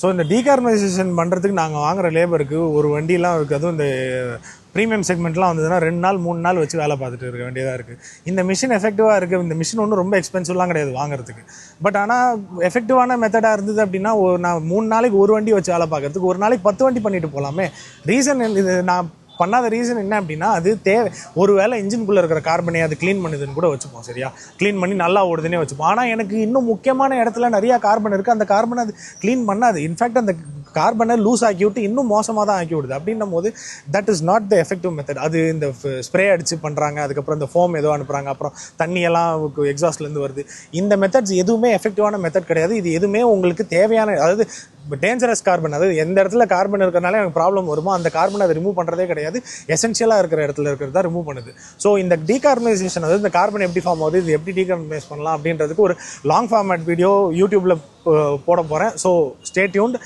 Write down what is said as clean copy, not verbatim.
So இந்த decarbonisation பண்ணுறதுக்கு நாங்கள் வாங்குகிற லேபருக்கு ஒரு வண்டிலாம் இருக்குது. அதுவும் இந்த ப்ரீமியம் செக்மெண்ட்லாம் வந்ததுன்னா 2 நாள் 3 நாள் வச்சு வேலை பார்த்துட்டு இருக்க வேண்டியதாக இருக்குது. இந்த மிஷின் எஃபெக்டிவாக இருக்குது. இந்த மிஷின் ஒன்றும் ரொம்ப எக்ஸ்பென்சிவ்லாம் கிடையாது வாங்குறதுக்கு. பட் ஆனால் எஃபெக்டிவான மெத்தடாக இருந்தது அப்படின்னா நான் 3 நாளைக்கு ஒரு வண்டி வச்சு வேலை பார்க்கறதுக்கு ஒரு நாளைக்கு 10 வண்டி பண்ணிட்டு போகலாமே. ரீசன் இது நான் பண்ணாத ரீசன் என்ன அப்படின்னா, அது ஒரு வேளை இன்ஜின்குள்ளே இருக்கிற கார்பனை அது க்ளீன் பண்ணுதுன்னு கூட வச்சுப்போம். சரியா, க்ளீன் பண்ணி நல்லா ஓடுதுன்னே வச்சுப்போம். ஆனால் எனக்கு இன்னும் முக்கியமான இடத்துல நிறையா கார்பன் இருக்குது. அந்த கார்பனை அது க்ளீன் பண்ணாது. இன்ஃபேக்ட் அந்த கார்பனை லூஸ் ஆக்கி விட்டு இன்னும் மோசமாக தான் ஆக்கி விடுது. அப்படின்னும் போது that is not the effective method. அது இந்த ஸ்ப்ரே அடித்து பண்ணுறாங்க, அதுக்கப்புறம் இந்த ஃபோம் ஏதோ அனுப்புகிறாங்க, அப்புறம் தண்ணியெல்லாம் எக்ஸாஸ்ட்லேருந்து வருது. இந்த மெத்தட்ஸ் எதுவுமே எஃபெக்டிவான மெத்தட் கிடையாது. இது எதுவுமே உங்களுக்கு தேவையான, அதாவது டேஞ்சரஸ் கார்பன், அதாவது எந்த இடத்துல கார்பன் இருக்கிறனால எனக்கு ப்ராப்ளம் வருமோ அந்த கார்பனை அதை ரிமூவ் பண்ணுறதே கிடையாது. எசென்ஷியலாக இருக்கிற இடத்துல இருக்கிறது தான் ரிமூவ் பண்ணுது. ஸோ இந்த டீகார்பனைசேஷன், அதாவது இந்த கார்பன் எப்படி ஃபார்ம் ஆகுது, இது எப்படி டீகார்பனைஸ் பண்ணலாம் அப்படின்றதுக்கு ஒரு லாங் ஃபார்மேட் வீடியோ யூடியூப்பில் போட போகிறேன். So stay tuned.